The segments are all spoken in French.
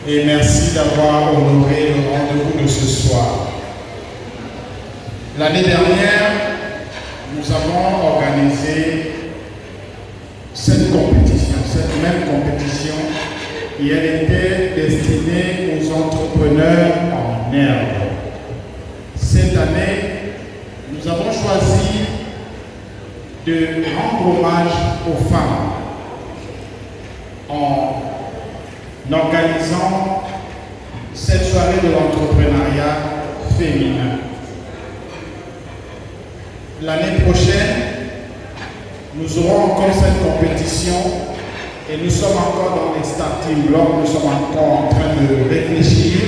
et merci d'avoir honoré le rendez-vous de ce soir. L'année dernière, nous avons organisé cette compétition, cette même compétition, et elle était destinée aux entrepreneurs en herbe. Cette année, nous avons choisi de rendre hommage aux femmes en organisant cette soirée de l'entrepreneuriat féminin. L'année prochaine, nous aurons encore cette compétition et nous sommes encore dans les starting blocks, nous sommes encore en train de réfléchir.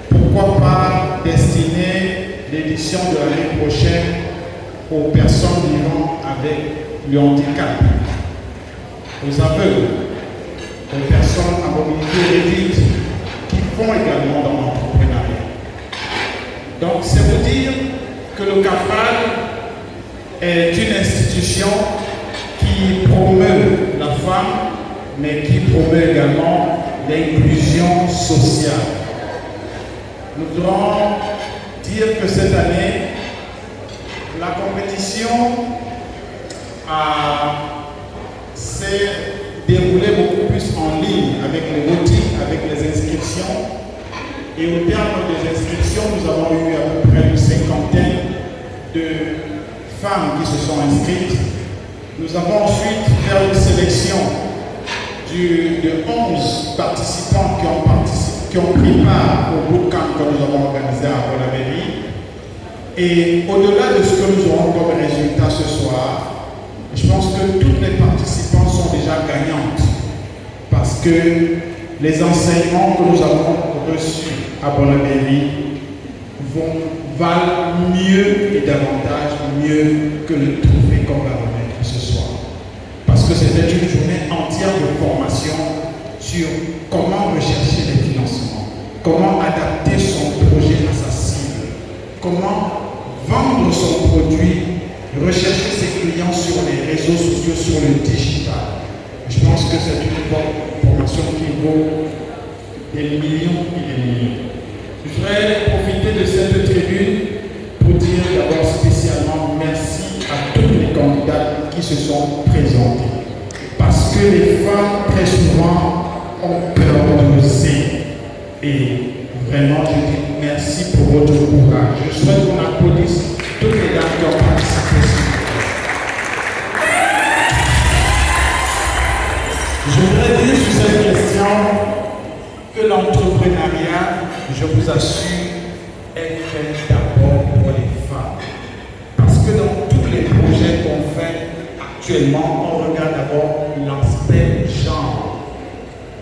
Pourquoi pas destiner l'édition de l'année prochaine aux personnes vivant avec le handicap, aux aveugles, aux personnes à mobilité réduite qui font également dans l'entrepreneuriat. Donc, c'est vous dire que le CAFRAD est une institution qui promeut la femme, mais qui promeut également l'inclusion sociale. Nous voudrons dire que cette année, la compétition s'est déroulée beaucoup plus en ligne avec les votings, avec les inscriptions. Et au terme des inscriptions, nous avons eu à peu près une cinquantaine de femmes qui se sont inscrites. Nous avons ensuite fait une sélection de 11 participants qui ont pris part au bootcamp que nous avons organisé à Bonaveri. Et au-delà de ce que nous aurons comme résultat ce soir, je pense que toutes les participants sont déjà gagnantes parce que les enseignements que nous avons reçus à Bonaveri valent mieux et davantage mieux que le trophée qu'on va remettre ce soir. Parce que c'était une journée entière de formation sur comment rechercher les financements, comment adapter son projet à sa cible, comment vendre son produit, rechercher ses clients sur les réseaux sociaux, sur le digital. Je pense que c'est une formation qui vaut des millions et des millions. Je voudrais profiter de cette tribune pour dire d'abord spécialement merci à toutes les candidates qui se sont présentées. Parce que les femmes, très souvent, ont peur d'oser. Et vraiment, je dis merci pour votre courage. Je souhaite qu'on applaudisse toutes les dames qui ont participé. Je voudrais dire sur cette question que l'entrepreneuriat, je vous assure, est fait d'abord pour les femmes. Parce que dans tous les projets qu'on fait actuellement, on regarde d'abord l'aspect genre.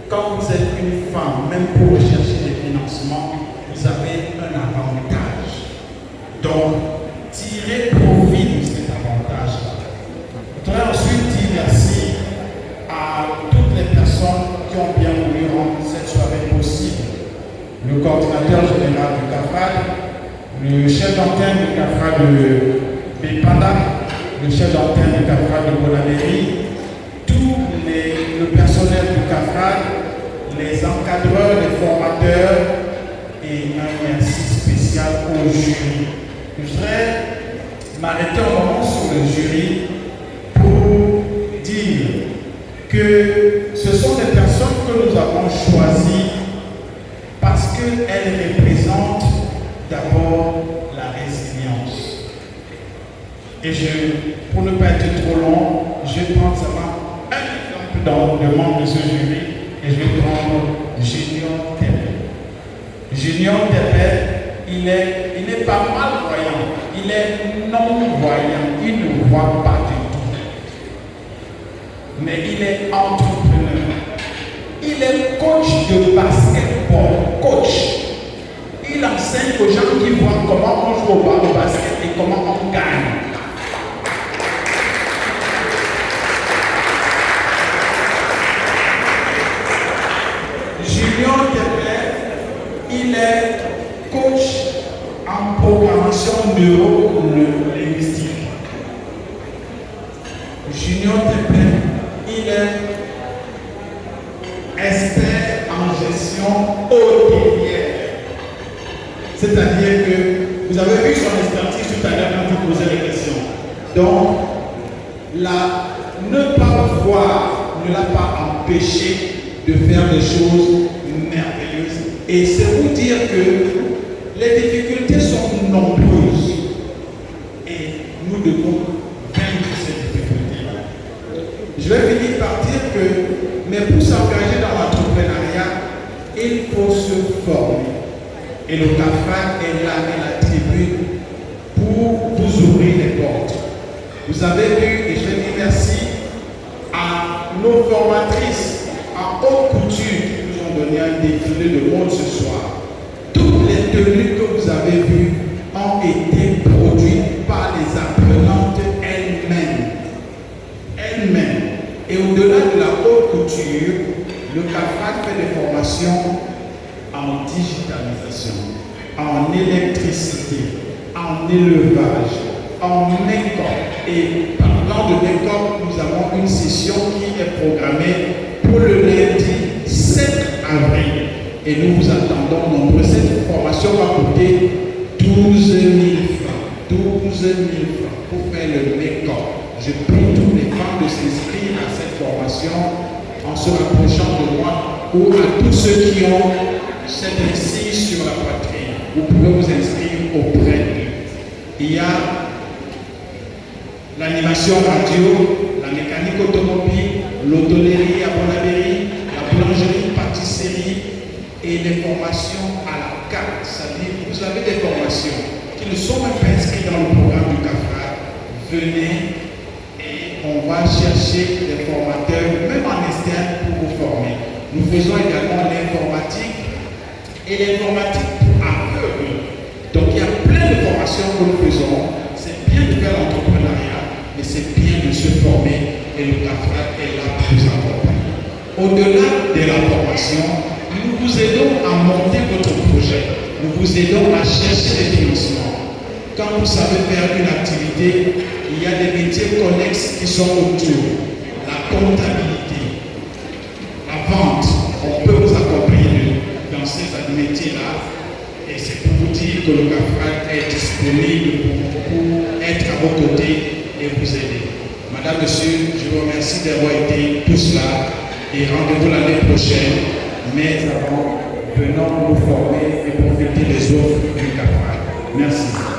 Quand vous êtes une femme, même pour rechercher des financements, vous avez un avantage. Donc, tirez profit de cet avantage-là. Je voudrais ensuite dire merci à toutes les personnes qui ont bien voulu rendre cette soirée possible. Le coordinateur général du CAFRAD, le chef d'antenne du CAFRAD de Bépanda, le chef d'antenne du CAFRAD de Bonaveri, tout le personnel du CAFRAD, les encadreurs, les formateurs et un merci spécial au jury. Je voudrais m'arrêter un moment sur le jury pour dire que ce sont des personnes que nous avons choisies parce qu'elles représentent d'abord la résilience. Et pour ne pas être trop long, je vais prendre seulement un exemple dans le membre de ce jury et je vais prendre Junior Tepe. Junior Tepe, il est pas malvoyant, il est non-voyant, il ne voit pas du tout. Mais il est entrepreneur. Il est coach de basketball, coach. Il enseigne aux gens qui voient comment on joue au basket et comment on gagne. Junior Tepe, il est coach en programmation neuro-linguistique. Junior Tepe, il est expert en gestion formation hôtelière. C'est-à-dire que vous avez vu son expertise tout à l'heure quand vous posez les questions. Donc, ne pas voir ne l'a pas empêché de faire des choses merveilleuses. Et c'est vous dire que les difficultés sont nombreuses. Et nous devons vaincre ces difficultés. Je vais finir par dire que, mais pour s'engager dans l'entrepreneuriat, il faut se former. Et le CAFRAC est là, et la tribune, pour vous ouvrir les portes. Vous avez vu, et je dis merci à nos formatrices en haute couture qui nous ont donné un défilé de mode ce soir. Toutes les tenues que vous avez vues ont été produites par les apprenantes elles-mêmes. Et au-delà de la haute couture, le CAFRAC fait des formations en digitalisation, en électricité, en élevage, en make-up. Et parlant de make-up, nous avons une session qui est programmée pour le lundi 7 avril. Et nous vous attendons nombreux. Cette formation va coûter 12 000 francs. 12 000 francs pour faire le make-up. Je prie toutes les femmes de s'inscrire à cette formation en se rapprochant de moi ou à tous ceux qui ont cette incise sur la poitrine. Vous pouvez vous inscrire auprès d'eux. Il y a l'animation radio, la mécanique automobile, l'hôtellerie à Bonabéry, la boulangerie, pâtisserie et les formations à la carte. C'est-à-dire que vous avez des formations qui ne sont même pas inscrites dans le programme du CAFRAC. Venez et on va chercher des formateurs, même en externe, pour vous former. Nous faisons également l'informatique et l'informatique aveugle. Donc il y a plein de formations que nous faisons. C'est bien de faire l'entrepreneuriat, mais c'est bien de se former et le CAFRAC est là pour vous accompagner. Au-delà de la formation, nous vous aidons à monter votre projet. Nous vous aidons à chercher des financements. Quand vous savez faire une activité, il y a des métiers connexes qui sont autour. La comptabilité, la vente, on peut vous accompagner dans ces métiers-là. Et c'est pour vous dire que le CAFRAC est disponible pour être à vos côtés et vous aider. Madame, Monsieur, je vous remercie d'avoir été tous là et rendez-vous l'année prochaine. Mais avant, venons nous former et profiter des offres du CAFRAC. Merci.